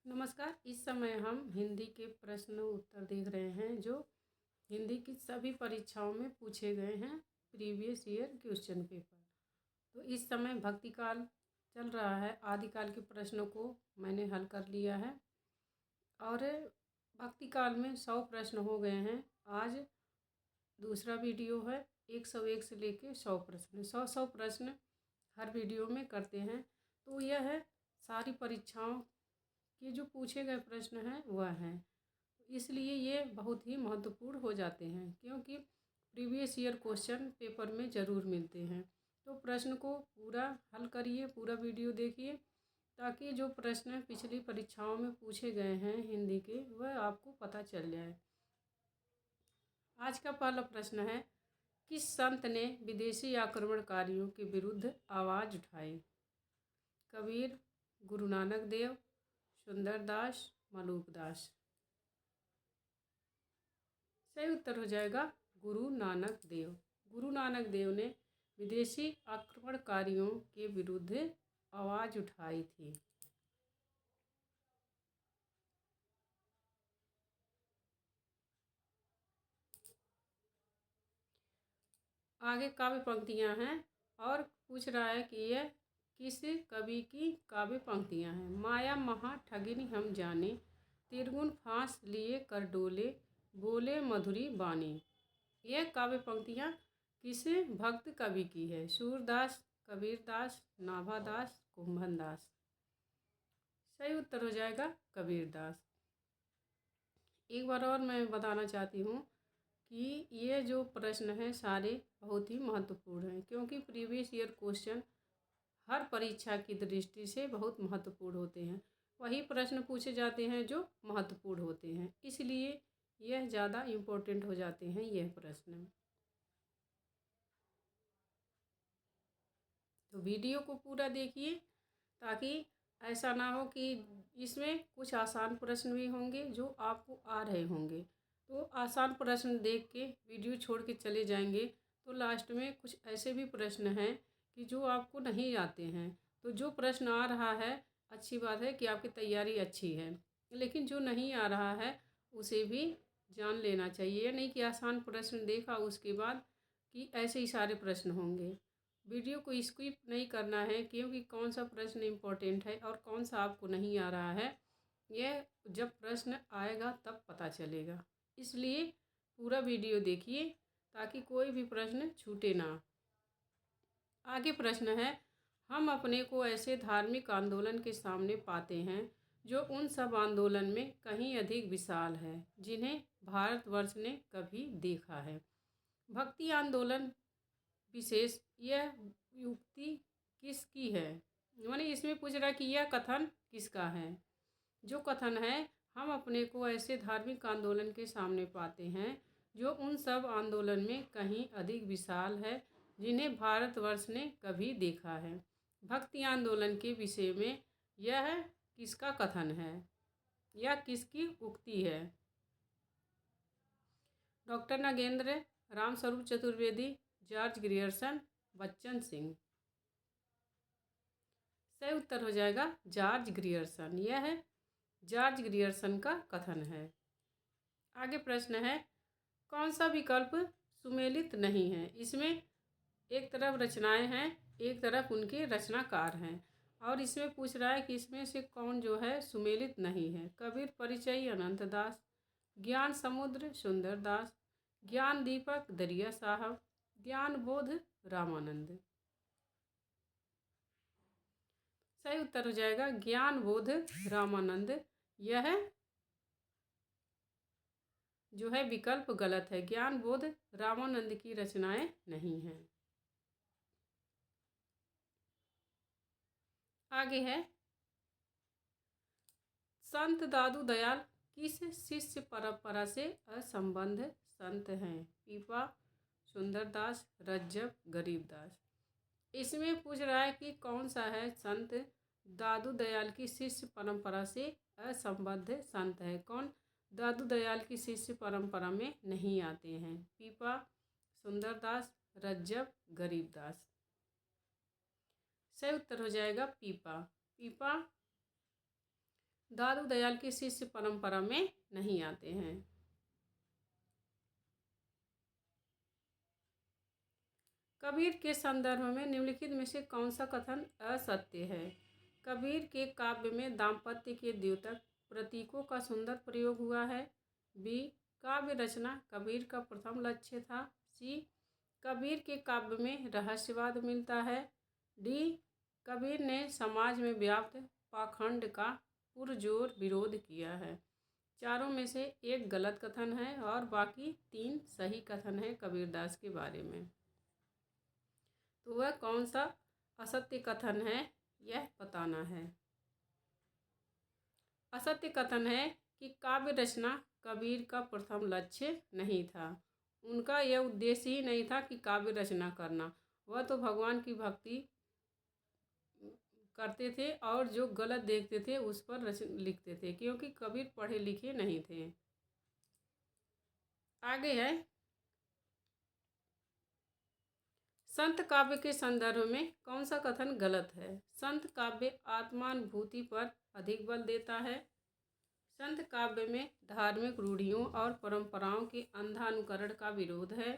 नमस्कार। इस समय हम हिंदी के प्रश्न उत्तर देख रहे हैं जो हिंदी की सभी परीक्षाओं में पूछे गए हैं, प्रीवियस ईयर क्वेश्चन पेपर। तो इस समय भक्ति काल चल रहा है, आदिकाल के प्रश्नों को मैंने हल कर लिया है और भक्ति काल में 100 प्रश्न हो गए हैं। आज दूसरा वीडियो है। 101 से लेके 100 प्रश्न, 100 प्रश्न हर वीडियो में करते हैं। तो यह है सारी परीक्षाओं के जो पूछे गए प्रश्न हैं वह हैं, इसलिए ये बहुत ही महत्वपूर्ण हो जाते हैं क्योंकि प्रीवियस ईयर क्वेश्चन पेपर में ज़रूर मिलते हैं। तो प्रश्न को पूरा हल करिए, पूरा वीडियो देखिए ताकि जो प्रश्न पिछली परीक्षाओं में पूछे गए हैं हिंदी के वह आपको पता चल जाए। आज का पहला प्रश्न है, किस संत ने विदेशी आक्रमणकारियों के विरुद्ध आवाज़ उठाई? कबीर, गुरु नानक देव, सुंदरदास, मलूकदास। सही उत्तर हो जाएगा गुरु नानक देव। गुरु नानक देव ने विदेशी आक्रमणकारियों के विरुद्ध आवाज़ उठाई थी। आगे काव्य पंक्तियां हैं और पूछ रहा है कि यह किस कवि की काव्य पंक्तियां हैं। माया महा ठगिनी हम जाने, त्रिगुण फांस लिए कर डोले, बोले मधुरी बानी। यह काव्य पंक्तियां किस भक्त कवि की है? सूरदास, कबीरदास, नाभादास, कुंभनदास। सही उत्तर हो जाएगा कबीरदास। एक बार और मैं बताना चाहती हूँ कि ये जो प्रश्न हैं सारे बहुत ही महत्वपूर्ण हैं क्योंकि प्रीवियस ईयर क्वेश्चन हर परीक्षा की दृष्टि से बहुत महत्वपूर्ण होते हैं। वही प्रश्न पूछे जाते हैं जो महत्वपूर्ण होते हैं, इसलिए यह ज़्यादा इम्पोर्टेंट हो जाते हैं यह प्रश्न। तो वीडियो को पूरा देखिए ताकि ऐसा ना हो कि इसमें कुछ आसान प्रश्न भी होंगे जो आपको आ रहे होंगे। तो आसान प्रश्न देख के वीडियो छोड़ के चले जाएंगे तो लास्ट में कुछ ऐसे भी प्रश्न हैं कि जो आपको नहीं आते हैं। तो जो प्रश्न आ रहा है अच्छी बात है कि आपकी तैयारी अच्छी है, लेकिन जो नहीं आ रहा है उसे भी जान लेना चाहिए। नहीं कि आसान प्रश्न देखा उसके बाद कि ऐसे ही सारे प्रश्न होंगे। वीडियो को स्किप नहीं करना है क्योंकि कौन सा प्रश्न इम्पोर्टेंट है और कौन सा आपको नहीं आ रहा है यह जब प्रश्न आएगा तब पता चलेगा। इसलिए पूरा वीडियो देखिए ताकि कोई भी प्रश्न छूटे ना। आगे प्रश्न है, हम अपने को ऐसे धार्मिक आंदोलन के सामने पाते हैं जो उन सब आंदोलन में कहीं अधिक विशाल है जिन्हें भारतवर्ष ने कभी देखा है। भक्ति आंदोलन विशेष यह युक्ति किसकी है? माने इसमें पूछ रहा है कि यह कथन किसका है? जो कथन है, हम अपने को ऐसे धार्मिक आंदोलन के सामने पाते हैं जो उन सब आंदोलन में कहीं अधिक विशाल है जिन्हें भारतवर्ष ने कभी देखा है। भक्ति आंदोलन के विषय में यह किसका कथन है या किसकी उक्ति है? Doctor Nagendra, Ramswaroop Chaturvedi, George Grierson, Bachchan Singh. सही उत्तर हो जाएगा जॉर्ज ग्रियर्सन। यह है जॉर्ज ग्रियर्सन का कथन है। आगे प्रश्न है, कौन सा विकल्प सुमेलित नहीं है? इसमें एक तरफ रचनाएं हैं, एक तरफ उनके रचनाकार हैं और इसमें पूछ रहा है कि इसमें से कौन जो है सुमेलित नहीं है। कबीर परिचय अनंतदास, ज्ञान समुद्र सुंदरदास, ज्ञान दीपक दरिया साहब, ज्ञान बोध रामानंद। सही उत्तर हो जाएगा ज्ञान बोध रामानंद। यह जो है विकल्प गलत है, ज्ञान बोध रामानंद की रचनाएं नहीं हैं। आगे है, संत दादू दयाल किस शिष्य परंपरा से असंबद्ध संत हैं? पीपा, सुंदरदास, रज्जब, गरीबदास। इसमें पूछ रहा है कि कौन सा है संत दादू दयाल की शिष्य परंपरा से असंबद्ध संत है। कौन दादू दयाल की शिष्य परंपरा में नहीं आते हैं? पीपा, सुंदरदास, रज्जब, गरीबदास। सही उत्तर हो जाएगा पीपा। पीपा दादू दयाल की शिष्य परंपरा में नहीं आते हैं। कबीर के संदर्भ में निम्नलिखित में से कौन सा कथन असत्य है? कबीर के काव्य में दाम्पत्य के द्योतक प्रतीकों का सुंदर प्रयोग हुआ है। बी, काव्य रचना कबीर का प्रथम लक्ष्य था। सी, कबीर के काव्य में रहस्यवाद मिलता है। डी, कबीर ने समाज में व्याप्त पाखंड का पुरजोर विरोध किया है। चारों में से एक गलत कथन है और बाकी 3 सही कथन है कबीरदास के बारे में। तो वह कौन सा असत्य कथन है, यह बताना है। असत्य कथन है कि काव्य रचना कबीर का प्रथम लक्ष्य नहीं था। उनका यह उद्देश्य ही नहीं था कि काव्य रचना करना। वह तो भगवान की भक्ति करते थे और जो गलत देखते थे उस पर लिखते थे, क्योंकि कबीर पढ़े लिखे नहीं थे। आगे है, संत काव्य के संदर्भ में कौन सा कथन गलत है? संत काव्य आत्मानुभूति पर अधिक बल देता है। संत काव्य में धार्मिक रूढ़ियों और परंपराओं के अंधा अनुकरण का विरोध है।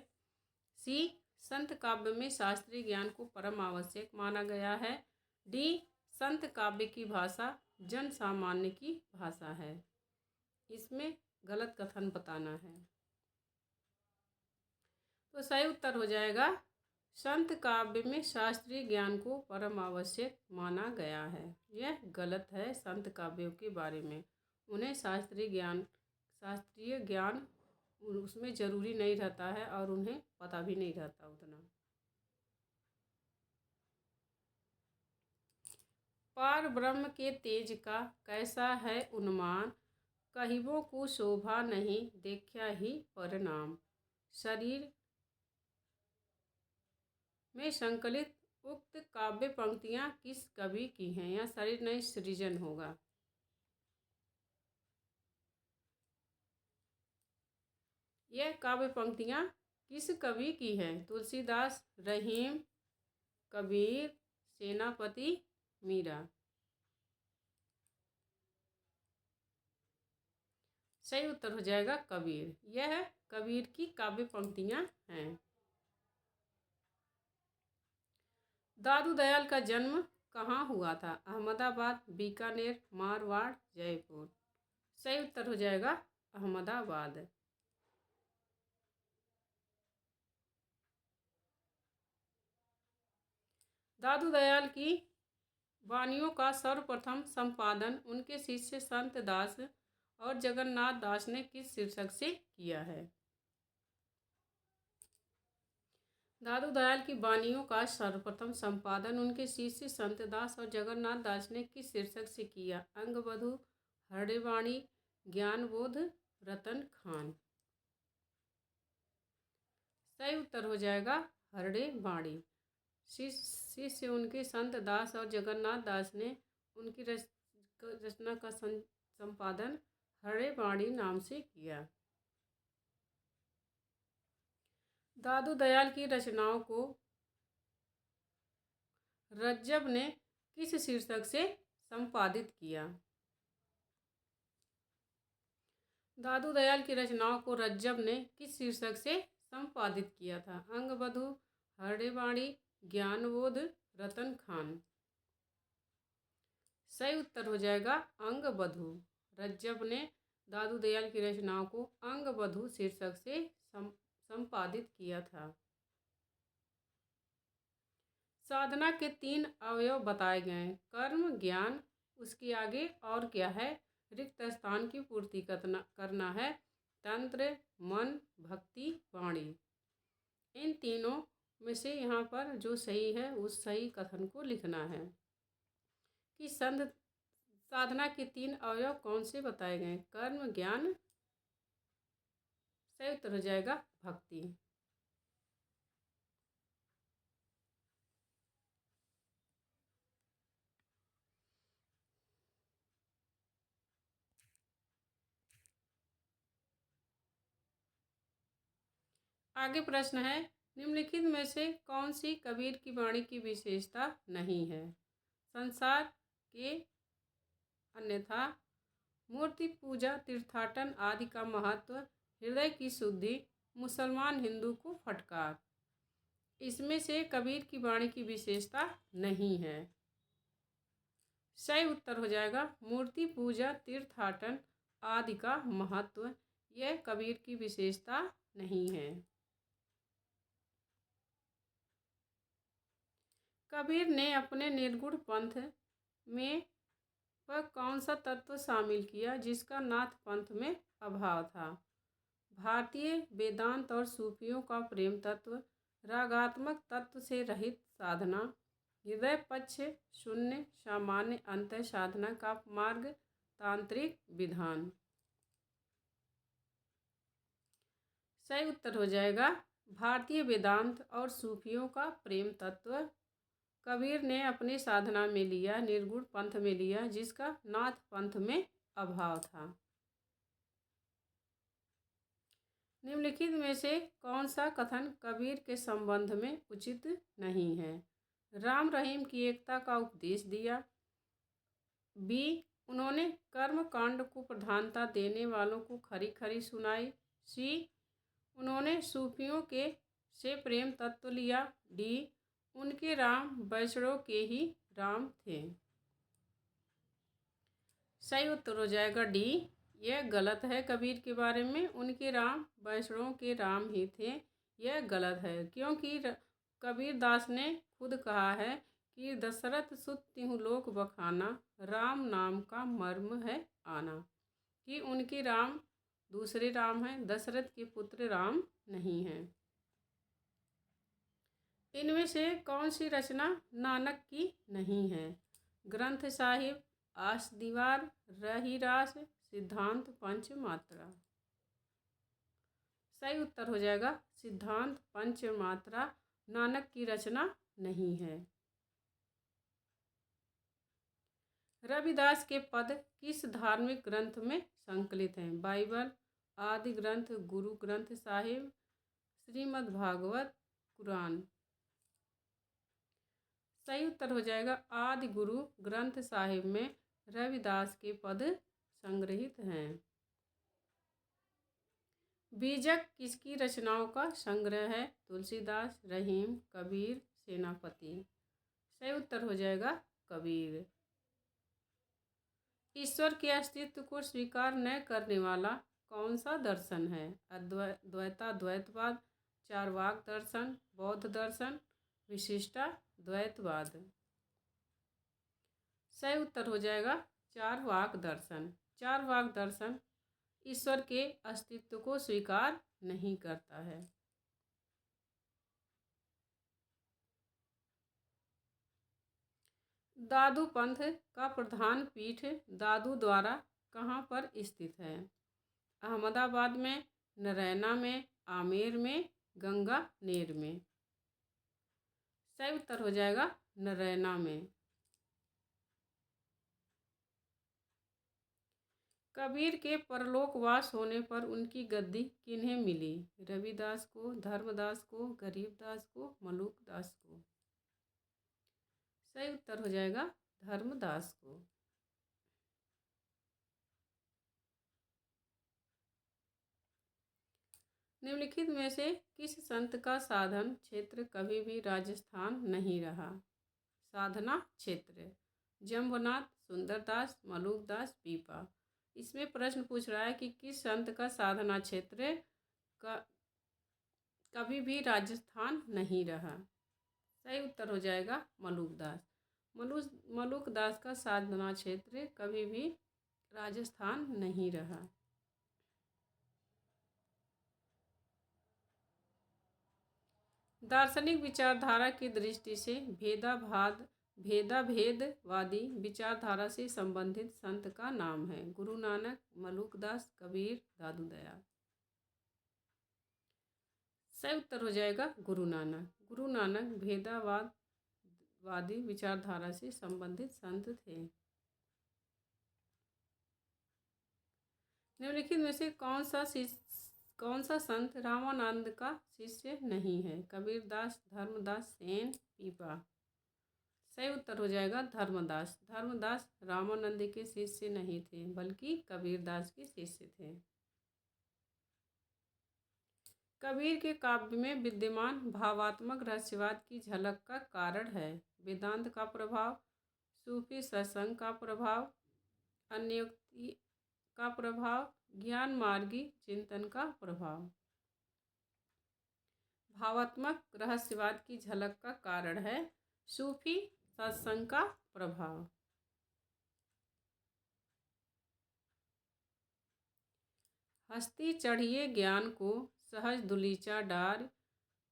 सी, संत काव्य में शास्त्रीय ज्ञान को परम आवश्यक माना गया है। डी, संत काव्य की भाषा जन सामान्य की भाषा है। इसमें गलत कथन बताना है। तो सही उत्तर हो जाएगा, संत काव्य में शास्त्रीय ज्ञान को परम आवश्यक माना गया है। यह गलत है। संत काव्यों के बारे में उन्हें शास्त्रीय ज्ञान उसमें जरूरी नहीं रहता है और उन्हें पता भी नहीं रहता उतना। पार ब्रह्म के तेज का कैसा है उन्मान, कहिबों को शोभा नहीं देखा ही परिणाम। शरीर में संकलित उक्त काव्य पंक्तियां किस कवि की हैं? या शरीर नहीं सृजन होगा। यह काव्य पंक्तियां किस कवि की हैं? तुलसीदास, रहीम, कबीर, सेनापति, मीरा। सही उत्तर हो जाएगा कबीर। यह कबीर की काव्य पंक्तियां हैं। दादू दयाल का जन्म कहाँ हुआ था? अहमदाबाद, बीकानेर, मारवाड़, जयपुर। सही उत्तर हो जाएगा अहमदाबाद। दादू दयाल की वाणियों का सर्वप्रथम संपादन उनके शिष्य संत दास और जगन्नाथ दास ने किस शीर्षक से किया है? दादू दयाल की वाणियों का सर्वप्रथम संपादन उनके शिष्य संत दास और जगन्नाथ दास ने किस शीर्षक से किया? अंगबधू, हृदयवाणी, ज्ञानबोध, रतन खान। सही उत्तर हो जाएगा हृदयवाणी। शिष्य उनके संत दास और जगन्नाथ दास ने उनकी रचना का संपादन हृदयवाणी नाम से किया। दादू दयाल की रचनाओं को रज्जब ने किस शीर्षक से संपादित किया? दादू दयाल की रचनाओं को रज्जब ने किस शीर्षक से संपादित किया था? अंगबधू, हृदयवाणी, ज्ञानबोध, रतन खान। सही उत्तर हो जाएगा अंगबधू। रज्जब ने दादू दयाल की रचनाओं को अंगबधू शीर्षक से संपादित किया था। साधना के 3 अवयव बताए गए। कर्म, ज्ञान, उसके आगे और क्या है? रिक्त स्थान की पूर्ति करना है। तंत्र, मन, भक्ति, वाणी। इन तीनों में से यहाँ पर जो सही है उस सही कथन को लिखना है कि साधना के 3 अवयव कौन से बताए गए? कर्म, ज्ञान। सही उत्तर हो जाएगा भक्ति। आगे प्रश्न है, निम्नलिखित में से कौन सी कबीर की वाणी की विशेषता नहीं है? संसार के अन्यथा मूर्ति पूजा, तीर्थाटन आदि का महत्व, हृदय की शुद्धि, मुसलमान हिंदू को फटकार। इसमें से कबीर की वाणी की विशेषता नहीं है। सही उत्तर हो जाएगा मूर्ति पूजा, तीर्थाटन आदि का महत्व, यह कबीर की विशेषता नहीं है। कबीर ने अपने निर्गुण पंथ में वह कौन सा तत्व शामिल किया जिसका नाथ पंथ में अभाव था? भारतीय वेदांत और सूफियों का प्रेम तत्व, रागात्मक तत्व से रहित साधना, हृदय पक्ष शून्य सामान्य अंतः साधना का मार्ग, तांत्रिक विधान। सही उत्तर हो जाएगा भारतीय वेदांत और सूफियों का प्रेम तत्व कबीर ने अपनी साधना में लिया, निर्गुण पंथ में लिया जिसका नाथ पंथ में अभाव था। निम्नलिखित में से कौन सा कथन कबीर के संबंध में उचित नहीं है? राम रहीम की एकता का उपदेश दिया। बी, उन्होंने कर्म कांड को प्रधानता देने वालों को खरी खरी सुनाई। सी, उन्होंने सूफियों के से प्रेम तत्व लिया। डी, उनके राम वैष्णव के ही राम थे। सही उत्तर हो जाएगा डी, यह गलत है। कबीर के बारे में उनके राम वैष्णव के राम ही थे, यह गलत है, क्योंकि कबीर दास ने खुद कहा है कि दशरथ सुत तिहु लोक बखाना, राम नाम का मर्म है आना, कि उनके राम दूसरे राम हैं, दशरथ के पुत्र राम नहीं हैं। इनमें से कौन सी रचना नानक की नहीं है? ग्रंथ साहिब, आस दीवार, रहीरास, सिद्धांत पंच मात्रा। सही उत्तर हो जाएगा सिद्धांत पंच मात्रा नानक की रचना नहीं है। रविदास के पद किस धार्मिक ग्रंथ में संकलित हैं? बाइबल, आदि ग्रंथ, गुरु ग्रंथ साहिब, श्रीमद् भागवत, कुरान। सही उत्तर हो जाएगा आदि गुरु ग्रंथ साहिब में रविदास के पद संग्रहित हैं। बीजक किसकी रचनाओं का संग्रह है? तुलसीदास, रहीम, कबीर, सेनापति। सही उत्तर हो जाएगा कबीर। ईश्वर के अस्तित्व को स्वीकार न करने वाला कौन सा दर्शन है? द्वैताद्वैतवाद, चारवाक दर्शन, बौद्ध दर्शन, विशिष्टाद्वैतवाद। सही उत्तर हो जाएगा चारवाक दर्शन। चारवाक दर्शन ईश्वर के अस्तित्व को स्वीकार नहीं करता है। दादू पंथ का प्रधान पीठ दादू द्वारा कहाँ पर स्थित है? अहमदाबाद में, नरैना में, आमेर में, गंगानेर में। सही उत्तर हो जाएगा नरैना में। कबीर के परलोकवास होने पर उनकी गद्दी किन्हें मिली? रविदास को, धर्मदास को, गरीबदास को, मलुकदास को। सही उत्तर हो जाएगा धर्मदास को। निम्नलिखित में से किस संत का साधन क्षेत्र कभी भी राजस्थान नहीं रहा? साधना क्षेत्र जम्बूनाथ, सुंदरदास, मलुकदास, पीपा। इसमें प्रश्न पूछ रहा है कि किस संत का साधना क्षेत्र का कभी भी राजस्थान नहीं रहा। सही उत्तर हो जाएगा मलुकदास। मलुकदास का साधना क्षेत्र कभी भी राजस्थान नहीं रहा। दार्शनिक विचारधारा की दृष्टि से भेदाभेदवादी विचारधारा से संबंधित संत का नाम है? गुरु नानक, मलुकदास, कबीर, दादू दयाल। सही उत्तर हो जाएगा गुरु नानक। गुरु नानक भेदावादी विचारधारा से संबंधित संत थे। निम्नलिखित में से कौन सा संत रामानंद का शिष्य नहीं है? कबीरदास, धर्मदास, सेन, पीपा। सही उत्तर हो जाएगा धर्मदास। धर्मदास रामानंद के शिष्य नहीं थे बल्कि कबीरदास के शिष्य थे। कबीर के काव्य में विद्यमान भावात्मक रहस्यवाद की झलक का कारण है वेदांत का प्रभाव, सूफी सत्संग का प्रभाव, अन्योक्ति का प्रभाव, ज्ञान मार्गी चिंतन का प्रभाव। भावात्मक रहस्यवाद की झलक का कारण है सूफी सत्संग का प्रभाव। हस्ती चढ़िए ज्ञान को सहज दुलीचा डार,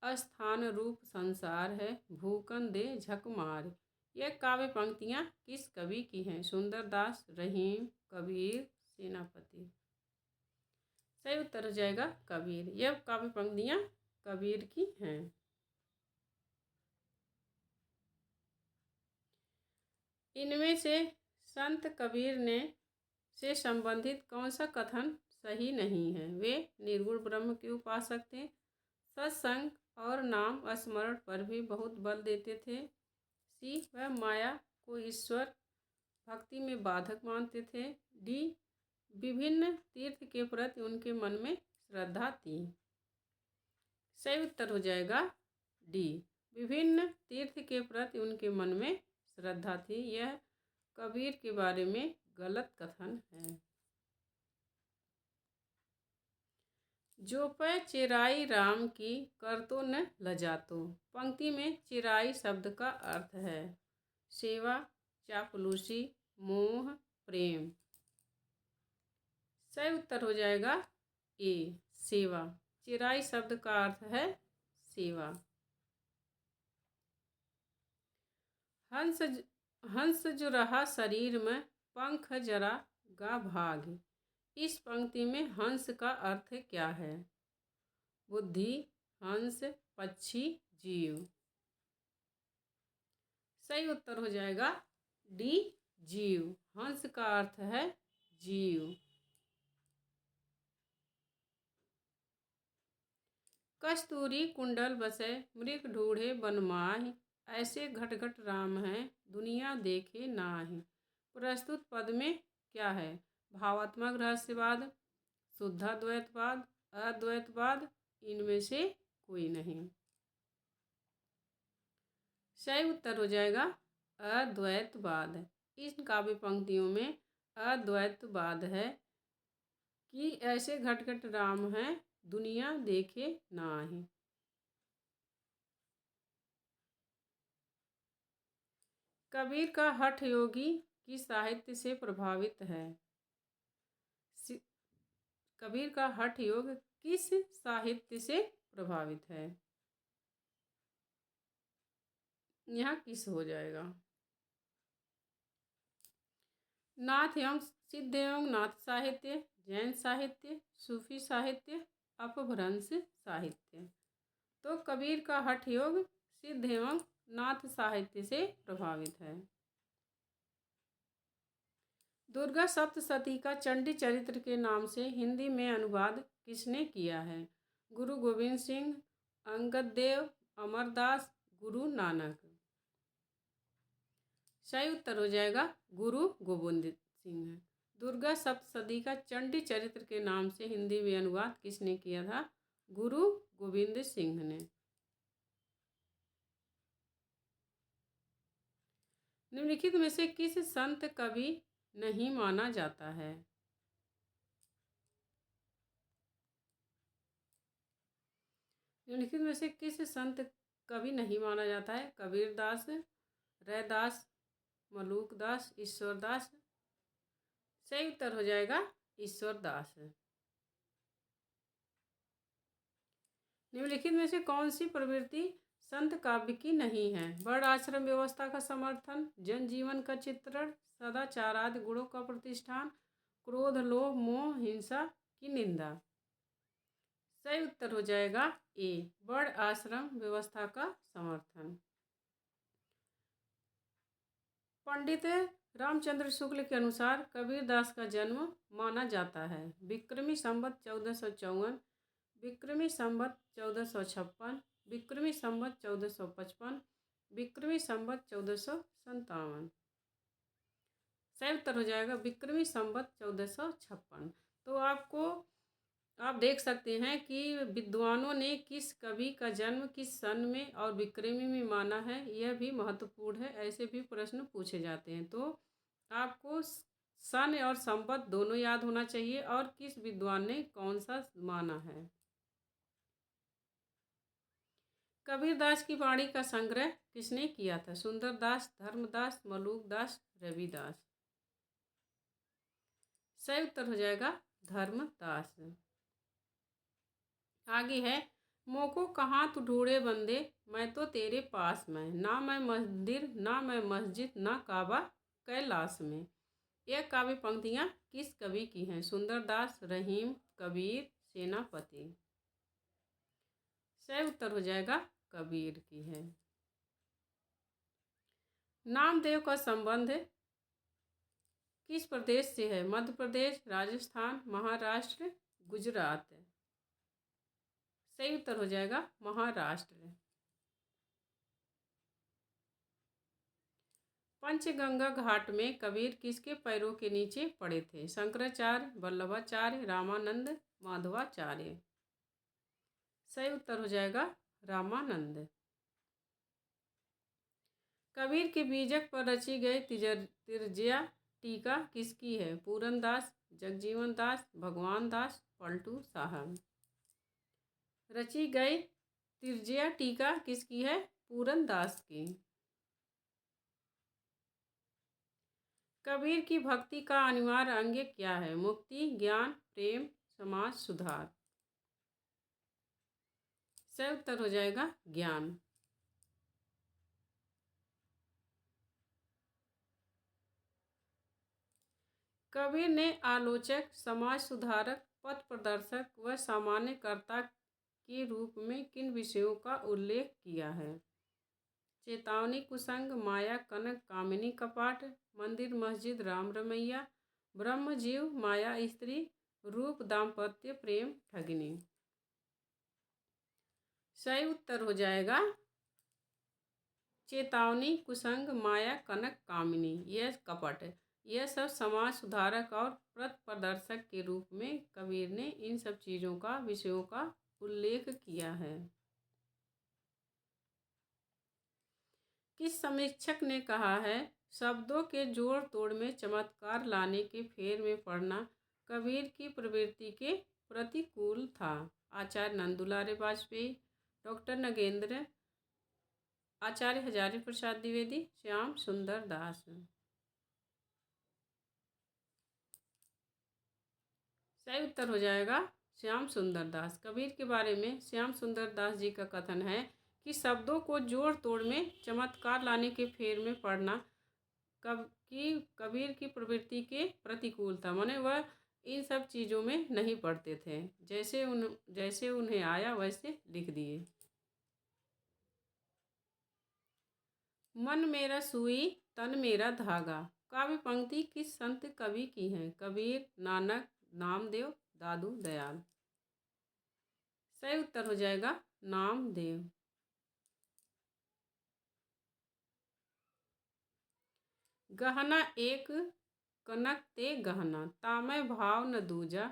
अस्थान रूप संसार है भूकन दे झक मार। यह काव्य पंक्तियाँ किस कवि की हैं? सुंदरदास, रहीम, कबीर, सेनापति। सही उत्तर हो जाएगा कबीर। यह काव्य पंक्तियाँ कबीर की हैं। इनमें से संत कबीर ने से संबंधित कौन सा कथन सही नहीं है? वे निर्गुण ब्रह्म के उपासक थे, सत्संग और नाम स्मरण पर भी बहुत बल देते थे। सी, वह माया को ईश्वर भक्ति में बाधक मानते थे। डी, विभिन्न तीर्थ के प्रति उनके मन में श्रद्धा थी। सही उत्तर हो जाएगा डी, विभिन्न तीर्थ के प्रति उनके मन में श्रद्धा थी। यह कबीर के बारे में गलत कथन है। जो पै चिराई राम की कर तो न लजातो। पंक्ति में चिराई शब्द का अर्थ है सेवा, चापलूसी, मोह, प्रेम। सही उत्तर हो जाएगा ए, सेवा। चिराई शब्द का अर्थ है सेवा। हंस जो रहा शरीर में पंख जरा गा भाग। इस पंक्ति में हंस का अर्थ क्या है? बुद्धि, हंस, पक्षी, जीव। सही उत्तर हो जाएगा डी, जीव। हंस का अर्थ है जीव। कस्तूरी कुंडल बसे मृग ढूढ़े बनमाहि, ऐसे घट घट राम हैं दुनिया देखे नाहि। प्रस्तुत पद में क्या है? भावात्मक रहस्यवाद, शुद्धाद्वैतवाद, अद्वैतवाद, इनमें से कोई नहीं। सही उत्तर हो जाएगा अद्वैतवाद। इन काव्य पंक्तियों में अद्वैतवाद है कि ऐसे घट घट राम हैं दुनिया देखे नाहि। कबीर का हठ योगी की साहित्य से प्रभावित है। कबीर का हठ योग किस साहित्य से प्रभावित है? यहाँ किस हो जाएगा? नाथ एवं सिद्ध एवं नाथ साहित्य, जैन साहित्य, सूफी साहित्य, अपभ्रंश साहित्य। तो कबीर का हठ योग सिद्ध एवं नाथ साहित्य से प्रभावित है। दुर्गा सप्तशती का चंडी चरित्र के नाम से हिंदी में अनुवाद किसने किया है? गुरु गोविंद सिंह, अंगद देव, अमरदास, गुरु नानक। सही उत्तर हो जाएगा गुरु गोविंद सिंह। दुर्गा सप्तशती का चंडी चरित्र के नाम से हिंदी में अनुवाद किसने किया था? गुरु गोविंद सिंह ने। निम्नलिखित में से किस संत कवि नहीं माना जाता है? निम्नलिखित में से किस संत कवि नहीं माना जाता है? कबीरदास, रैदास, मलूकदास, ईश्वरदास। सही उत्तर हो जाएगा ईश्वरदास। निम्नलिखित में से कौन सी प्रवृत्ति संत काव्य की नहीं है? वर्ण आश्रम व्यवस्था का समर्थन, जनजीवन का चित्रण, सदाचारादि गुणों का प्रतिष्ठान, क्रोध, लोभ, मोह, हिंसा की निंदा। सही उत्तर हो जाएगा ए, वर्ण आश्रम व्यवस्था का समर्थन। पंडित रामचंद्र शुक्ल के अनुसार कबीरदास का जन्म माना जाता है विक्रमी संवत 1454, विक्रमी संवत 1456, विक्रमी संवत 1455, विक्रमी संवत 1457। सही उत्तर हो जाएगा विक्रमी संवत 1456। तो आप देख सकते हैं कि विद्वानों ने किस कवि का जन्म किस सन में और विक्रमी में माना है, यह भी महत्वपूर्ण है। ऐसे भी प्रश्न पूछे जाते हैं। तो आपको सन और संवत दोनों याद होना चाहिए और किस विद्वान ने कौन सा माना है। कबीरदास की वाणी का संग्रह किसने किया था? सुंदरदास, धर्मदास, मलूकदास, रविदास। सही उत्तर हो जाएगा धर्मदास। आगे है, मोको कहाँ तू ढूंढे बंदे, मैं तो तेरे पास में, ना मैं मंदिर ना मैं मस्जिद ना काबा कैलाश में। यह काव्य पंक्तियाँ किस कवि की हैं? सुंदरदास, रहीम, कबीर, सेनापति। सही उत्तर हो जाएगा कबीर की है। नामदेव का संबंध किस प्रदेश से है? मध्य प्रदेश, राजस्थान, महाराष्ट्र, गुजरात। सही उत्तर हो जाएगा महाराष्ट्र। पंचगंगा घाट में कबीर किसके पैरों के नीचे पड़े थे? शंकराचार्य, वल्लभाचार्य, रामानंद, माधवाचार्य। सही उत्तर हो जाएगा रामानंद। कबीर के बीजक पर रची गई तिरजिया टीका किसकी है? पूरनदास, जगजीवन दास, भगवान दास, पलटू साहब। रची गई तिरजिया टीका किसकी है? पूरनदास की। कबीर की भक्ति का अनिवार्य अंग क्या है? मुक्ति, ज्ञान, प्रेम, समाज सुधार। सही उत्तर हो जाएगा ज्ञान। कबीर ने आलोचक, समाज सुधारक, पथ प्रदर्शक व सामान्यकर्ता के रूप में किन विषयों का उल्लेख किया है? चेतावनी, कुसंग, माया, कनक, कामिनी, कपाट, मंदिर मस्जिद, राम रमैया, ब्रह्म जीव, माया स्त्री, रूप, दाम्पत्य, प्रेम, ठगिनी। सही उत्तर हो जाएगा चेतावनी, कुसंग, माया, कनक, कामिनी, यह कपट। यह सब समाज सुधारक और पथ प्रदर्शक के रूप में कबीर ने इन सब चीज़ों का विषयों का उल्लेख किया है। किस समीक्षक ने कहा है, शब्दों के जोड़ तोड़ में चमत्कार लाने के फेर में पड़ना कबीर की प्रवृत्ति के प्रतिकूल था? आचार्य नंदुलारे वाजपेयी, डॉक्टर नगेंद्र, आचार्य हजारी प्रसाद द्विवेदी, श्याम सुंदर दास। सही उत्तर हो जाएगा श्याम सुंदर दास। कबीर के बारे में श्याम सुंदर दास जी का कथन है कि शब्दों को जोड़ तोड़ में चमत्कार लाने के फेर में पड़ना कबीर की प्रवृत्ति के प्रतिकूल था। माने वह इन सब चीज़ों में नहीं पढ़ते थे, जैसे उन्हें आया वैसे लिख दिए। मन मेरा सुई तन मेरा धागा काव्य पंक्ति किस संत कवि की है? कबीर, नानक, नामदेव, दादू दयाल। सही उत्तर हो जाएगा नामदेव। गहना एक कनक ते गहना, तामै भाव न दूजा,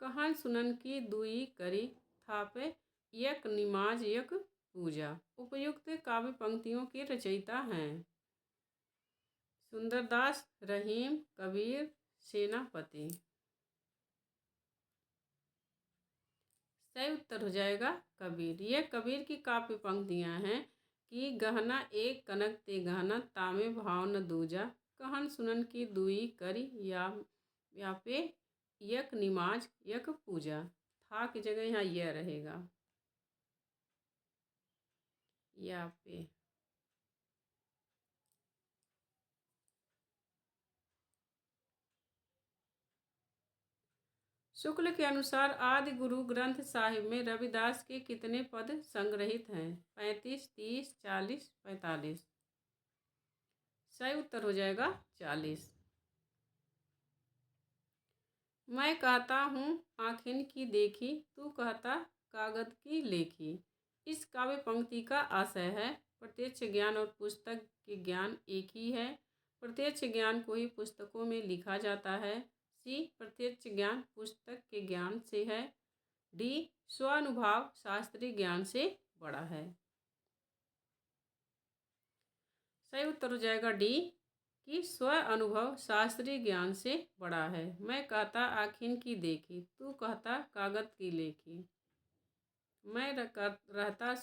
कहन सुनन की दुई करी, थापे यक निमाज यक पूजा। उपयुक्त काव्य पंक्तियों के रचयिता हैं सुंदरदास, रहीम, कबीर, सेनापति। सही उत्तर हो जाएगा कबीर। ये कबीर की काव्य पंक्तियाँ हैं कि गहना एक कनक ते गहना, तामे भाव न दूजा, कहन सुनन की दुई करी, या पे यक निमाज यक पूजा। था की जगह यहाँ यह रहेगा, या पे। शुक्ल के अनुसार आदि गुरु ग्रंथ साहिब में रविदास के कितने पद संग्रहित हैं? 35, 30, 40, 45। सही उत्तर हो जाएगा 40। मैं कहता हूँ आँखिन की देखी, तू कहता कागद की लेखी। इस काव्य पंक्ति का आशय है, प्रत्यक्ष ज्ञान और पुस्तक के ज्ञान एक ही है। प्रत्यक्ष ज्ञान को ही पुस्तकों में लिखा जाता है। सी, प्रत्यक्ष ज्ञान पुस्तक के ज्ञान से है। डी, स्वानुभव शास्त्रीय ज्ञान से बड़ा है। सही उत्तर हो जाएगा डी कि स्व अनुभव शास्त्रीय ज्ञान से बड़ा है। मैं कहता आखिन की देखी, तू कहता कागज की लेखी। मैं रहता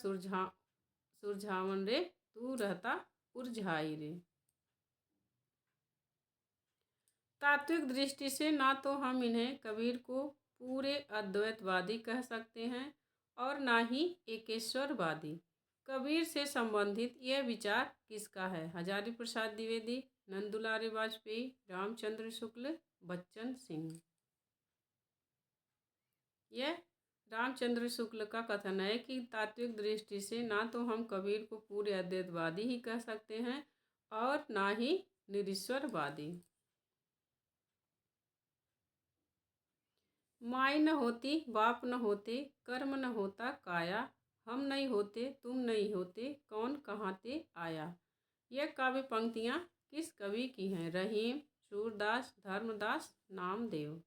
सुरझावन रे, तू रहता उरझाई रे। तात्विक दृष्टि से ना तो हम इन्हें कबीर को पूरे अद्वैतवादी कह सकते हैं और ना ही एकेश्वरवादी। कबीर से संबंधित यह विचार किसका है? हजारी प्रसाद द्विवेदी, नंदुलारे वाजपेयी, रामचंद्र शुक्ल, बच्चन सिंह। यह रामचंद्र शुक्ल का कथन है कि तात्विक दृष्टि से ना तो हम कबीर को पूरे अद्वैतवादी ही कह सकते हैं और ना ही निरीश्वरवादी। माई न होती, बाप न होते, कर्म न होता काया, हम नहीं होते, तुम नहीं होते, कौन कहाँ ते आया। यह काव्य पंक्तियाँ किस कवि की हैं? रहीम, सूरदास, धर्मदास, नामदेव।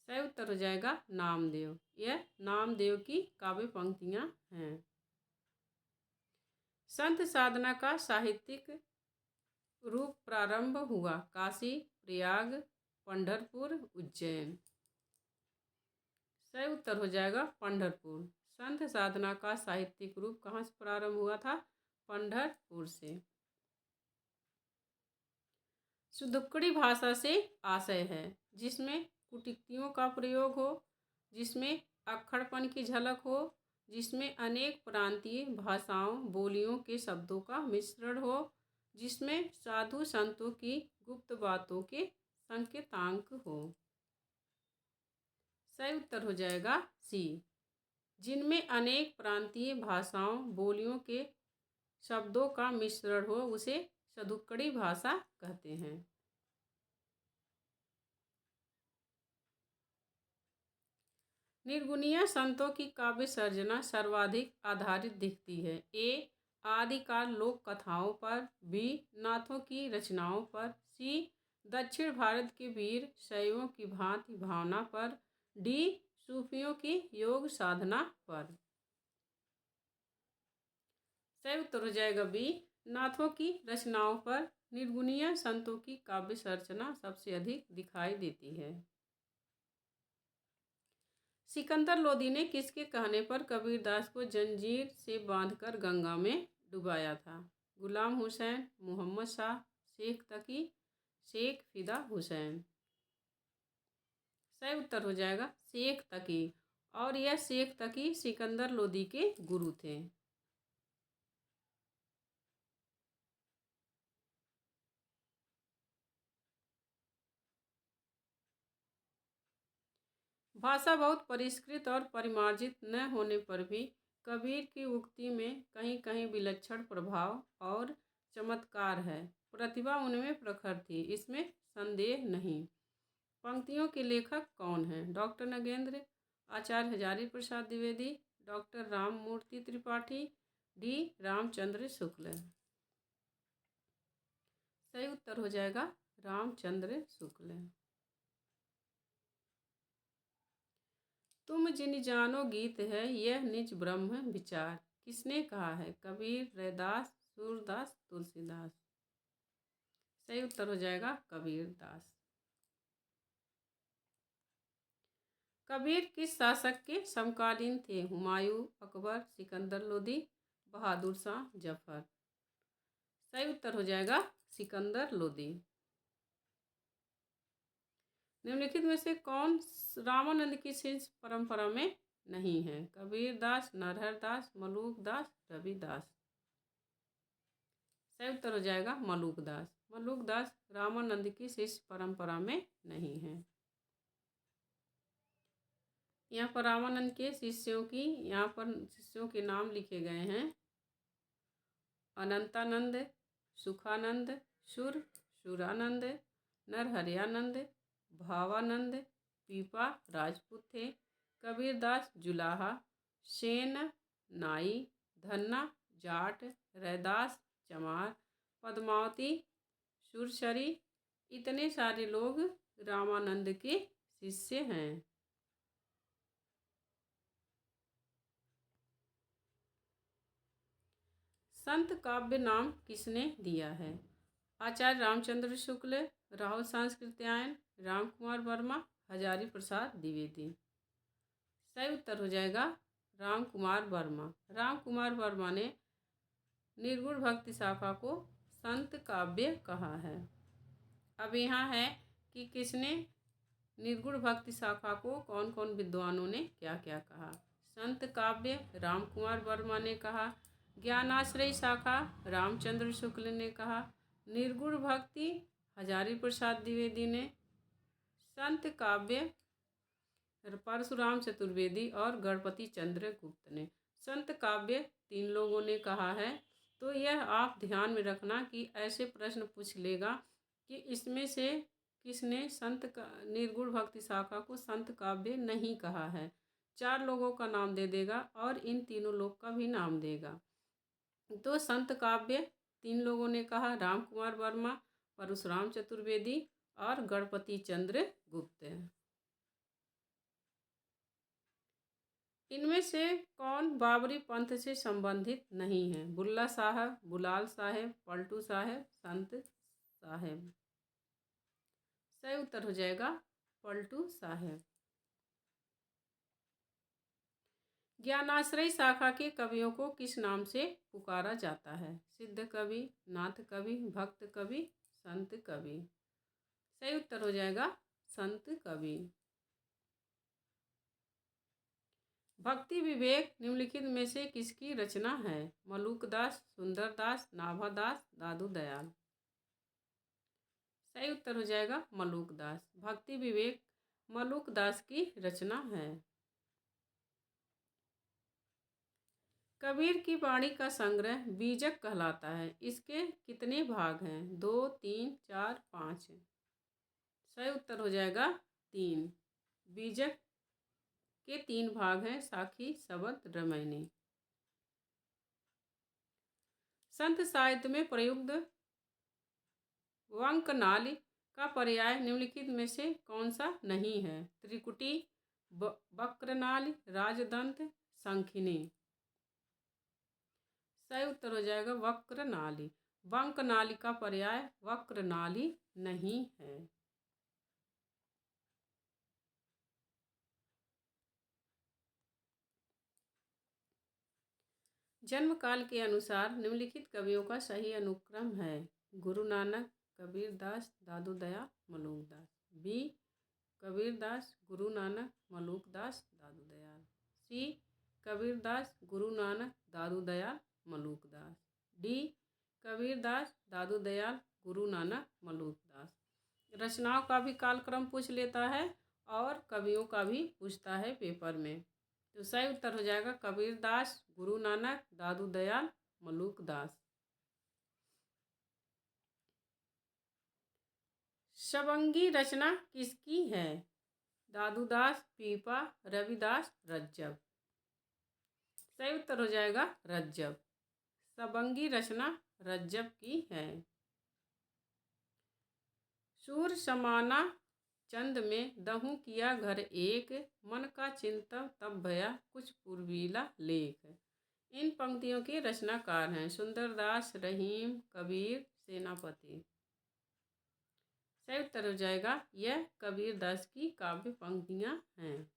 सही उत्तर हो जाएगा नामदेव। यह नामदेव की काव्य पंक्तियाँ हैं। संत साधना का साहित्यिक रूप प्रारंभ हुआ काशी, प्रयाग, पंढरपुर, उज्जैन। सही उत्तर हो जाएगा पंढरपुर। संत साधना का साहित्यिक रूप कहाँ से प्रारंभ हुआ था? पंढरपुर से। सुदुक्कड़ी भाषा से आशय है जिसमें कुटिक्तियों का प्रयोग हो, जिसमें अक्खड़पन की झलक हो, जिसमें अनेक प्रांतीय भाषाओं बोलियों के शब्दों का मिश्रण हो, जिसमें साधु संतों की गुप्त बातों के संकेतांक हो। सही उत्तर हो जाएगा सी, जिनमें अनेक प्रांतीय भाषाओं बोलियों के शब्दों का मिश्रण हो उसे सदुक्कड़ी भाषा कहते हैं। निर्गुणीय संतों की काव्य सर्जना सर्वाधिक आधारित दिखती है। ए, आदिकाल लोक कथाओं पर, बी, नाथों की रचनाओं पर, सी, दक्षिण भारत के वीर शैवों की भांति भावना पर, डी, सूफियों की योग साधना पर। सही उत्तर हो जाएगा बी, नाथों की रचनाओं पर निर्गुणीय संतों की काव्य सर्चना सबसे अधिक दिखाई देती है। सिकंदर लोदी ने किसके कहने पर कबीरदास को जंजीर से बांधकर गंगा में डुबाया था? गुलाम हुसैन, मोहम्मद शाह, शेख तकी, शेख फिदा हुसैन। सही उत्तर हो जाएगा शेख तकी, और यह शेख तकी सिकंदर लोदी के गुरु थे। भाषा बहुत परिष्कृत और परिमार्जित न होने पर भी कबीर की उक्ति में कहीं कहीं विलक्षण प्रभाव और चमत्कार है। प्रतिभा उनमें प्रखर थी, इसमें संदेह नहीं। पंक्तियों के लेखक कौन हैं? डॉक्टर नगेंद्र, आचार्य हजारी प्रसाद द्विवेदी, डॉक्टर राममूर्ति त्रिपाठी, डी, रामचंद्र शुक्ल। सही उत्तर हो जाएगा रामचंद्र शुक्ल। तुम जिन जानो गीत है यह निज ब्रह्म विचार, किसने कहा है? कबीर, रैदास, सूरदास, तुलसीदास। सही उत्तर हो जाएगा कबीरदास। कबीर किस शासक के समकालीन थे? हुमायूं, अकबर, सिकंदर लोदी, बहादुर शाह जफर। सही उत्तर हो जाएगा सिकंदर लोदी। निम्नलिखित में से कौन रामानंद की शिष्य परंपरा में नहीं है? कबीरदास, नरहरदास, मलूकदास, रविदास। सही उत्तर हो जाएगा मलूकदास। मलूकदास रामानंद की शिष्य परंपरा में नहीं है। यहाँ पर रामानंद के शिष्यों के नाम लिखे गए हैं। अनंतानंद, सुखानंद, सुरानंद, नरहरियानंद, भावानंद, पीपा राजपूत थे। कबीरदास जुलाहा, सेन नाई, धन्ना, जाट, रैदास, चमार, पद्मावती, सुरसरी, इतने सारे लोग रामानंद के शिष्य हैं। संत काव्य नाम किसने दिया है? आचार्य रामचंद्र शुक्ल, राहुल सांस्कृत्यायन, राम कुमार वर्मा, हजारी प्रसाद द्विवेदी। सही उत्तर हो जाएगा राम कुमार वर्मा। राम कुमार वर्मा ने निर्गुण भक्ति शाखा को संत काव्य कहा है। अब यहाँ है कि किसने निर्गुण भक्ति शाखा को कौन कौन विद्वानों ने क्या क्या कहा। संत काव्य राम कुमार वर्मा ने कहा, ज्ञानाश्रय शाखा रामचंद्र शुक्ल ने कहा, निर्गुण भक्ति हजारी प्रसाद द्विवेदी ने, संत काव्य परशुराम चतुर्वेदी और गणपति चंद्र गुप्त ने। संत काव्य 3 लोगों ने कहा है। तो यह आप ध्यान में रखना कि ऐसे प्रश्न पूछ लेगा कि इसमें से किसने निर्गुण भक्ति शाखा को संत काव्य नहीं कहा है। 4 लोगों का नाम दे देगा और इन तीनों लोग का भी नाम देगा। तो संत काव्य 3 लोगों ने कहा, राम कुमार वर्मा, परशुराम चतुर्वेदी और गणपति चंद्र गुप्त। इनमें से कौन बाबरी पंथ से संबंधित नहीं है? बुल्ला साहब, बुलाल साहब, पलटू साहब, संत साहब। सही उत्तर हो जाएगा पलटू साहब। ज्ञानाश्रय शाखा के कवियों को किस नाम से पुकारा जाता है? सिद्ध कवि, नाथ कवि, भक्त कवि, संत कवि। सही उत्तर हो जाएगा संत कवि। भक्ति विवेक निम्नलिखित में से किसकी रचना है? मलुकदास, सुंदरदास, नाभादास, दादू दयाल। सही उत्तर हो जाएगा मलुकदास। भक्ति विवेक मलुकदास की रचना है। कबीर की वाणी का संग्रह बीजक कहलाता है। इसके कितने भाग हैं? 2, 3, 4, 5। सही उत्तर हो जाएगा 3। बीजक के 3 भाग हैं, साखी, शबद, रामायणी। संत साहित्य में प्रयुक्त वंकनाली का पर्याय निम्नलिखित में से कौन सा नहीं है? त्रिकुटी, वक्रनाली, राजदंत, शंखिनी। सही उत्तर हो जाएगा वक्रनाली। वंकनाली का पर्याय वक्रनाली नहीं है। जन्म काल के अनुसार निम्नलिखित कवियों का सही अनुक्रम है। गुरु नानक, कबीरदास, दादू दयाल, मलुकदास। बी कबीरदास, गुरु नानक, मलुकदास, दादू दयाल। सी कबीरदास, गुरु नानक, दादू दयाल, मलुकदास। डी कबीरदास, दादू दयाल, गुरु नानक, मलुकदास। रचनाओं का भी कालक्रम पूछ लेता है और कवियों का भी पूछता है पेपर में। तो सही उत्तर हो जाएगा कबीरदास, गुरु नानक, दादू दयाल, मलुकदास। शबंगी रचना किसकी है? दादूदास, पीपा, रविदास, रज्जब। सही उत्तर हो जाएगा रज्जब। शबंगी रचना रज्जब की है। सूर समाना चंद में दहूँ किया घर एक, मन का चिंतन तब भया कुछ पूर्वीला लेख। इन पंक्तियों के रचनाकार हैं सुंदरदास, रहीम, कबीर, सेनापति। सही उत्तर हो जाएगा यह कबीरदास की काव्य पंक्तियां हैं।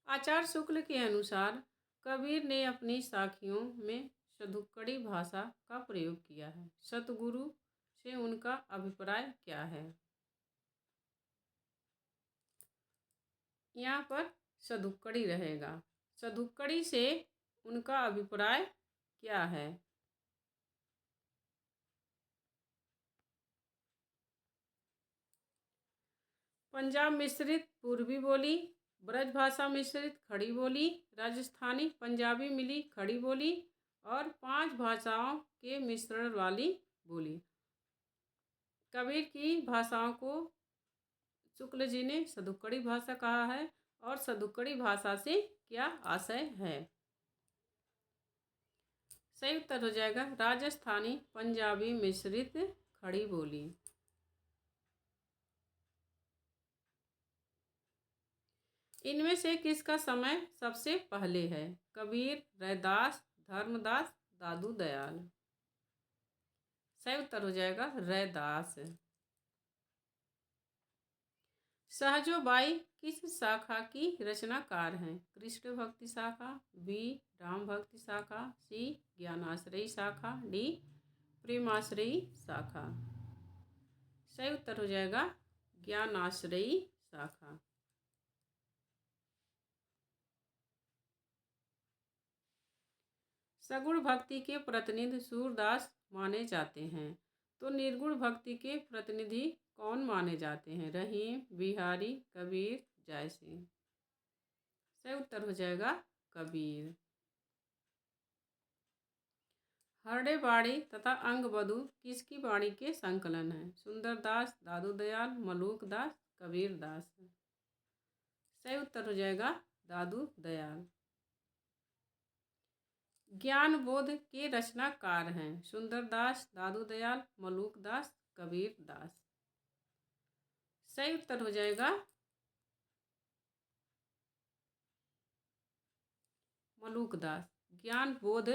आचार्य शुक्ल के अनुसार कबीर ने अपनी साखियों में सदुक्कड़ी भाषा का प्रयोग किया है। सतगुरु से उनका अभिप्राय क्या है? यहाँ पर सदुक्कड़ी रहेगा। सदुक्कड़ी से उनका अभिप्राय क्या है? पंजाब मिश्रित पूर्वी बोली, ब्रज भाषा मिश्रित खड़ी बोली, राजस्थानी पंजाबी मिली खड़ी बोली और 5 भाषाओं के मिश्रण वाली बोली। कबीर की भाषाओं को शुक्ल जी ने सदुक्कड़ी भाषा कहा है और सदुक्कड़ी भाषा से क्या आशय है। सही उत्तर हो जाएगा राजस्थानी पंजाबी मिश्रित खड़ी बोली। इनमें से किसका समय सबसे पहले है। कबीर, रैदास, धर्मदास, दादू दयाल। सही उत्तर हो जाएगा रैदास। सहजोबाई किस शाखा की रचनाकार हैं। कृष्ण भक्ति शाखा, बी राम भक्ति शाखा, सी ज्ञानाश्रयी शाखा, डी प्रेमाश्रयी शाखा। सही उत्तर हो जाएगा ज्ञानाश्रयी शाखा। सगुण भक्ति के प्रतिनिधि सूरदास माने जाते हैं, तो निर्गुण भक्ति के प्रतिनिधि कौन माने जाते हैं। रहीम, बिहारी, कबीर, जयसिंह। सही उत्तर हो जाएगा कबीर। हरड़े बाड़ी तथा अंगबधू किसकी वाणी के संकलन है। सुंदरदास, दादू दयाल, मलूक दास, कबीर दास। सही उत्तर हो जाएगा दादू दयाल। ज्ञान बोध के रचनाकार हैं। सुंदरदास, दादू दयाल, मलूक दास, कबीर दास। सही उत्तर हो जाएगा मलूक दास। ज्ञान बोध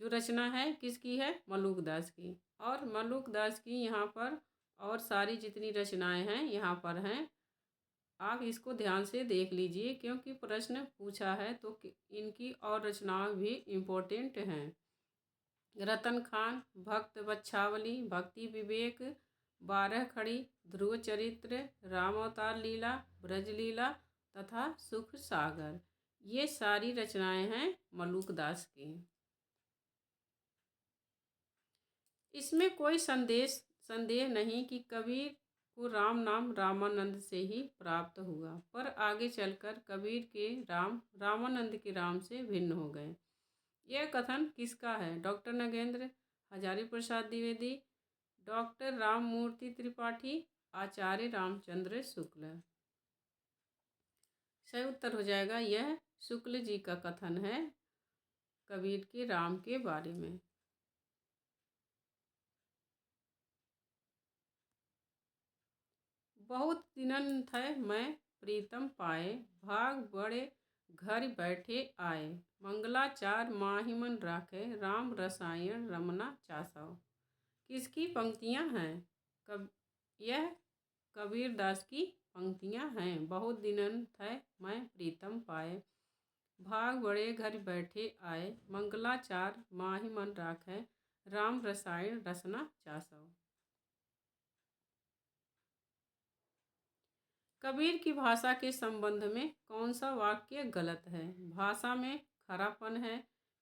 जो रचना है किसकी है, मलूक दास की। और मलूक दास की यहाँ पर और सारी जितनी रचनाएं हैं यहाँ पर हैं, आप इसको ध्यान से देख लीजिए क्योंकि प्रश्न पूछा है तो इनकी और रचनाएं भी इम्पोर्टेंट हैं। रतन खान, भक्त बच्छावली, भक्ति विवेक, 12 खड़ी, ध्रुव चरित्र, राम अवतार लीला, ब्रज लीला तथा सुख सागर, ये सारी रचनाएं हैं मलूक दास की। इसमें कोई संदेह नहीं कि कबीर को राम नाम रामानंद से ही प्राप्त हुआ, पर आगे चलकर कबीर के राम रामानंद के राम से भिन्न हो गए। यह कथन किसका है। डॉक्टर नगेंद्र, हजारी प्रसाद द्विवेदी, डॉक्टर राममूर्ति त्रिपाठी, आचार्य रामचंद्र शुक्ल। सही उत्तर हो जाएगा यह शुक्ल जी का कथन है कबीर के राम के बारे में। बहुत दिनन थे मैं प्रीतम पाए, भाग बड़े घर बैठे आए, मंगलाचार माहिमन राखे, राम रसायन रमना चासव। किसकी पंक्तियां हैं। यह कबीर दास की पंक्तियां हैं। बहुत दिनन थे मैं प्रीतम पाए, भाग बड़े घर बैठे आए, मंगलाचार माहिमन राखे, राम रसायन रसना चासव। कबीर की भाषा के संबंध में कौन सा वाक्य गलत है। भाषा में खरापन है,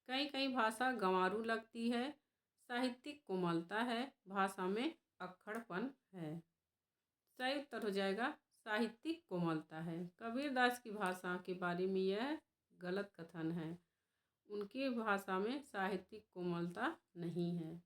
कई कई भाषा गंवारू लगती है, साहित्यिक कोमलता है, भाषा में अक्खड़पन है। सही उत्तर हो जाएगा साहित्यिक कोमलता है। कबीर दास की भाषा के बारे में यह गलत कथन है, उनकी भाषा में साहित्यिक कोमलता नहीं है।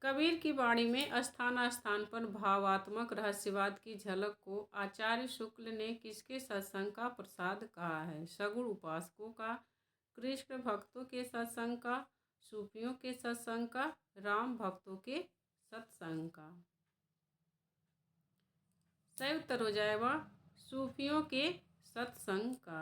कबीर की वाणी में स्थान स्थान पर भावात्मक रहस्यवाद की झलक को आचार्य शुक्ल ने किसके सत्संग का प्रसाद कहा है। सगुण उपासकों का, कृष्ण भक्तों के सत्संग का, सूफियों के सत्संग का, राम भक्तों के सत्संग का। सही उत्तर हो जाएगा सूफियों के सत्संग का।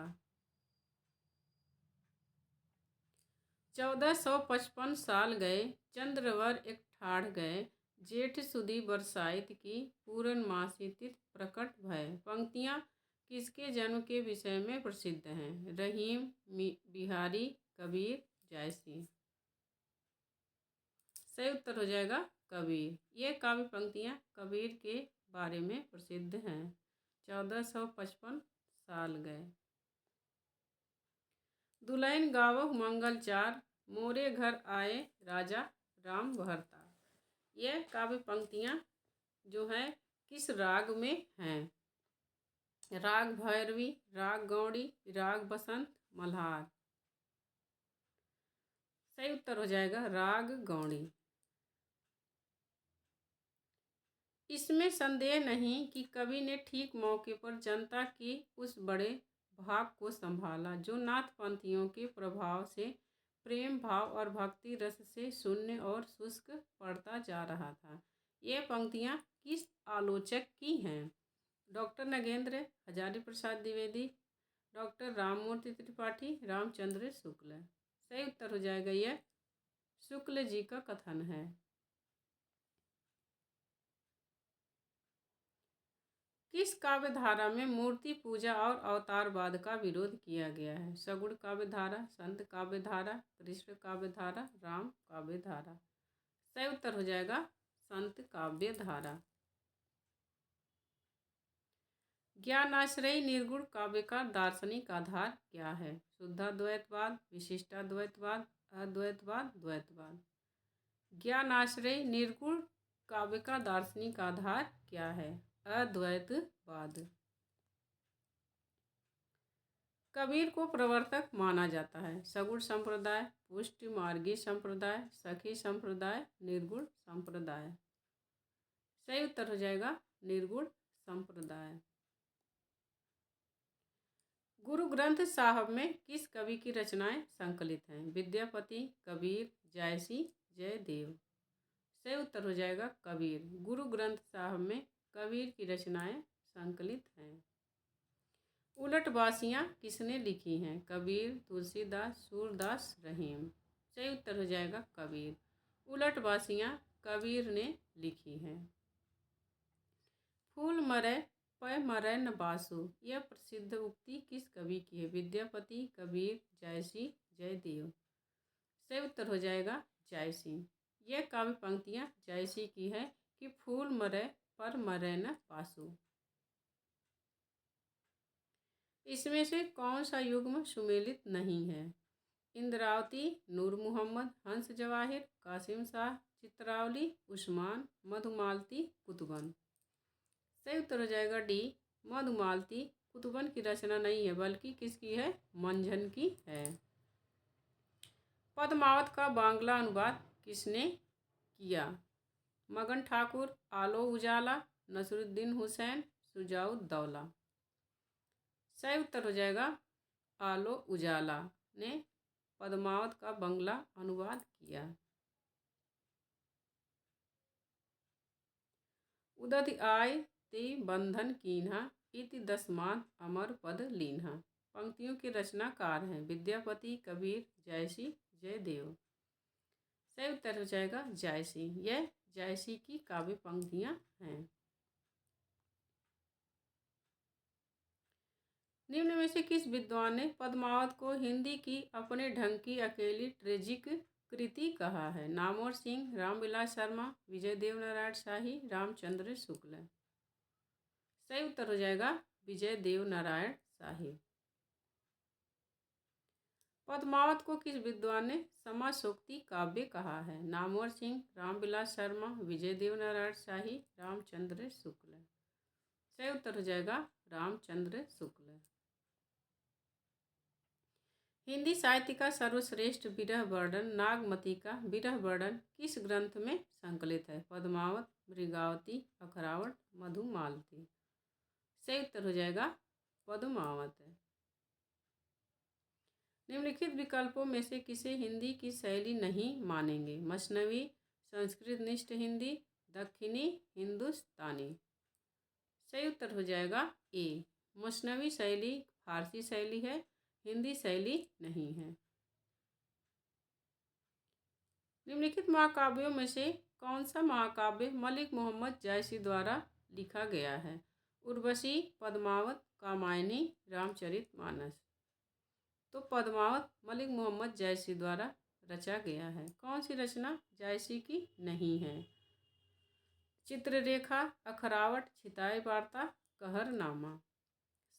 1455 साल गए, चंद्रवर एक ठाढ़ गए, जेठ सुदी बरसाइत की, पूर्णमासी तिथि प्रकट भय। पंक्तियाँ किसके जन्म के विषय में प्रसिद्ध हैं। रहीम, बिहारी, कबीर, जयसिंह। सही उत्तर हो जाएगा कबीर। ये काव्य पंक्तियाँ कबीर के बारे में प्रसिद्ध हैं। 1455 साल गए। दुल्हन गावह मंगल चार, मोरे घर आए राजा राम भरता। यह काव्य पंक्तियाँ जो हैं किस राग में हैं। राग भैरवी, राग गौड़ी, राग बसंत, मल्हार। सही उत्तर हो जाएगा राग गौड़ी। इसमें संदेह नहीं कि कवि ने ठीक मौके पर जनता की उस बड़े भाव को संभाला जो नाथपंथियों के प्रभाव से प्रेम भाव और भक्ति रस से शून्य और शुष्क पड़ता जा रहा था। ये पंक्तियाँ किस आलोचक की हैं? Doctor Nagendra Hazari Prasad Dwivedi, doctor Ramamurthy Tripathi, Ramchandra Shukla. सही उत्तर हो जाएगा यह शुक्ल जी का कथन है। किस काव्य धारा में मूर्ति पूजा और अवतारवाद का विरोध किया गया है? सगुण काव्य धारा, संत काव्य धारा, कृष्ण काव्य धारा, राम काव्य धारा। सही उत्तर हो जाएगा संत काव्य धारा। ज्ञानाश्रयी निर्गुण काव्य का दार्शनिक आधार क्या है? शुद्धाद्वैतवाद, विशिष्टाद्वैतवाद, अद्वैतवाद, द्वैतवाद। ज्ञानाश्रयी निर्गुण काव्य का दार्शनिक आधार क्या है? अद्वैतवाद। कबीर को प्रवर्तक माना जाता है? सगुण संप्रदाय, पुष्टि मार्गी संप्रदाय, सखी संप्रदाय, निर्गुण संप्रदाय। सही उत्तर हो जाएगा निर्गुण संप्रदाय। गुरु ग्रंथ साहब में किस कवि की रचनाएं संकलित हैं? विद्यापति, कबीर, जायसी, जयदेव। सही उत्तर हो जाएगा कबीर। गुरु ग्रंथ साहब में कबीर की रचनाएं संकलित हैं। उलटबासियाँ किसने लिखी हैं? कबीर, तुलसीदास, सूरदास, रहीम। सही उत्तर हो जाएगा कबीर। उलटबासियाँ कबीर ने लिखी हैं। फूल मरै पै मरै न बासु, यह प्रसिद्ध उक्ति किस कवि की है? विद्यापति, कबीर, जायसी, जयदेव। सही उत्तर हो जाएगा जायसी। यह काव्य पंक्तियाँ जायसी की है कि फूल मरै पर मरै न पासु। इसमें से कौन सा युग्म सुमेलित नहीं है? इंद्रावती, नूर मोहम्मद, हंस जवाहिर, कासिम शाह, चित्रावली, उस्मान, मधुमालती, कुतुबन। सही उत्तर हो जाएगा डी, मधुमालती। कुतुबन की रचना नहीं है बल्कि किसकी है? मंझन की है। पद्मावत का बांग्ला अनुवाद किसने किया? मगन ठाकुर, आलो उजाला, नसरुद्दीन हुसैन, शुजाउद्दौला। सही उत्तर हो जाएगा आलो उजाला ने पद्मावत का बांग्ला अनुवाद किया। उदधि आय ते बंधन कीन्हा, इति दसमान अमर पद लीन्हा। पंक्तियों के रचनाकार हैं विद्यापति, कबीर, जायसी, जयदेव। सही उत्तर हो जाएगा जायसी। यह जायसी की काव्य पंक्तियां हैं। निम्न में से किस विद्वान ने पद्मावत को हिंदी की अपने ढंग की अकेली ट्रेजिक कृति कहा है? नामवर सिंह, रामविलास शर्मा, विजय देव नारायण शाही, रामचंद्र शुक्ल। सही उत्तर हो जाएगा विजय देव नारायण शाही। पद्मावत को किस विद्वान ने समासोक्ति काव्य कहा है? नामवर सिंह, रामविलास शर्मा, विजय देव नारायण शाही, रामचंद्र शुक्ल। सही उत्तर हो जाएगा रामचंद्र शुक्ल। हिंदी साहित्य का सर्वश्रेष्ठ विरह वर्णन नागमती का विरह वर्णन किस ग्रंथ में संकलित है? पद्मावत, मृगावती, अखरावट, मधुमालती। सही उत्तर हो जाएगा पद्मावत। निम्नलिखित विकल्पों में से किसे हिंदी की शैली नहीं मानेंगे? मसनवी, संस्कृत निष्ठ हिंदी, दक्षिणी हिंदुस्तानी। सही उत्तर हो जाएगा ए, मसनवी शैली फारसी शैली है, हिंदी शैली नहीं है। निम्नलिखित महाकाव्यों में से कौन सा महाकाव्य मलिक मोहम्मद जायसी द्वारा लिखा गया है? उर्वशी, पद्मावत, कामायनी, रामचरितमानस। तो पद्मावत मलिक मोहम्मद जायसी द्वारा रचा गया है। कौन सी रचना जायसी की नहीं है? चित्ररेखा, अखरावट, छिताई वार्ता, कहरनामा।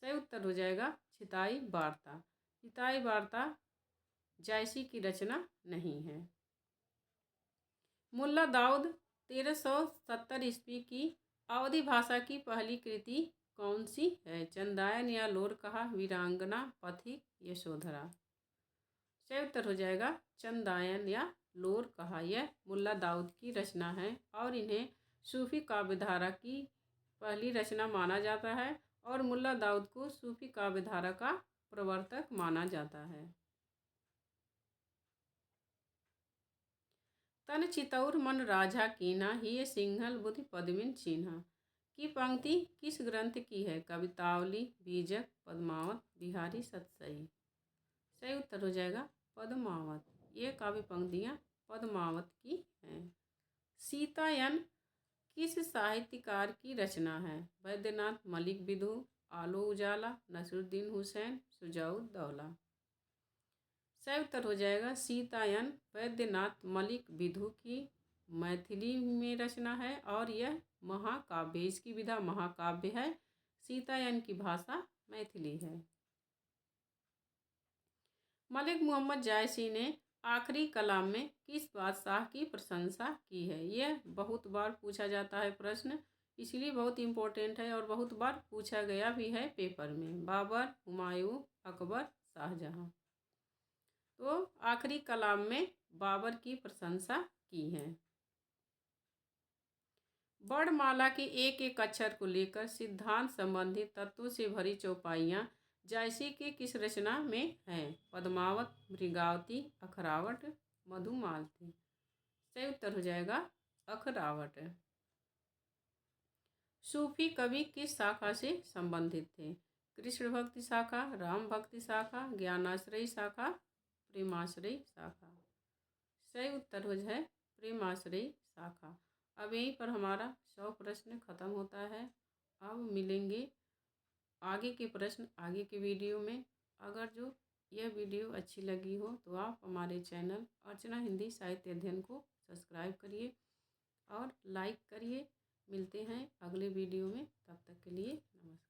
सही उत्तर हो जाएगा छिताई वार्ता। छिताई वार्ता जायसी की रचना नहीं है। मुल्ला दाऊद 1370 ईस्वी की अवधी भाषा की पहली कृति कौन सी है? चंदायन या लोरकहा, वीरांगना, पथिक, यशोधरा। सही उत्तर हो जाएगा चंदायन या लोर कहा। यह मुल्ला दाऊद की रचना है और इन्हें सूफी काव्यधारा की पहली रचना माना जाता है और मुल्ला दाऊद को सूफी काव्यधारा का प्रवर्तक माना जाता है। तन चितौर मन राजा कीना ही सिंघल बुद्धि पद्मिन चिन्हा की पंक्ति किस ग्रंथ की है? कवितावली, बीजक, पद्मावत, बिहारी सतसई। सही उत्तर हो जाएगा पद्मावत। ये काव्य पंक्तियाँ पद्मावत की हैं। सीतायन किस साहित्यकार की रचना है? वैद्यनाथ मलिक विदु, आलो उजाला, नसरुद्दीन हुसैन, शुजाउद्दौला। सही उत्तर हो जाएगा सीतायन वैद्यनाथ मलिक विदु की मैथिली में रचना है और यह महाकाव्य, इसकी विधा महाकाव्य है। सीतायन की भाषा मैथिली है। मलिक मोहम्मद जायसी ने आखिरी कलाम में किस बादशाह की प्रशंसा की है? यह बहुत बार पूछा जाता है प्रश्न, इसलिए बहुत इम्पोर्टेंट है और बहुत बार पूछा गया भी है पेपर में। बाबर, हुमायूं, अकबर, शाहजहां। तो आखिरी कलाम में बाबर की प्रशंसा की है। वर्णमाला के एक एक अक्षर को लेकर सिद्धांत संबंधी तत्वों से भरी चौपाइयाँ जायसी के किस रचना में हैं? पद्मावत, मृगावती, अखरावट, मधुमालती। सही उत्तर हो जाएगा अखरावट। सूफी कवि किस शाखा से संबंधित थे? कृष्ण भक्ति शाखा, राम भक्ति शाखा, ज्ञानाश्रयी शाखा, प्रेमाश्रयी शाखा। सही उत्तर हो जाए प्रेमाश्रयी शाखा। अब यहीं पर हमारा 100 प्रश्न खत्म होता है। अब मिलेंगे आगे के प्रश्न आगे के वीडियो में। अगर जो यह वीडियो अच्छी लगी हो तो आप हमारे चैनल अर्चना हिंदी साहित्य अध्ययन को सब्सक्राइब करिए और लाइक करिए। मिलते हैं अगले वीडियो में, तब तक के लिए नमस्कार।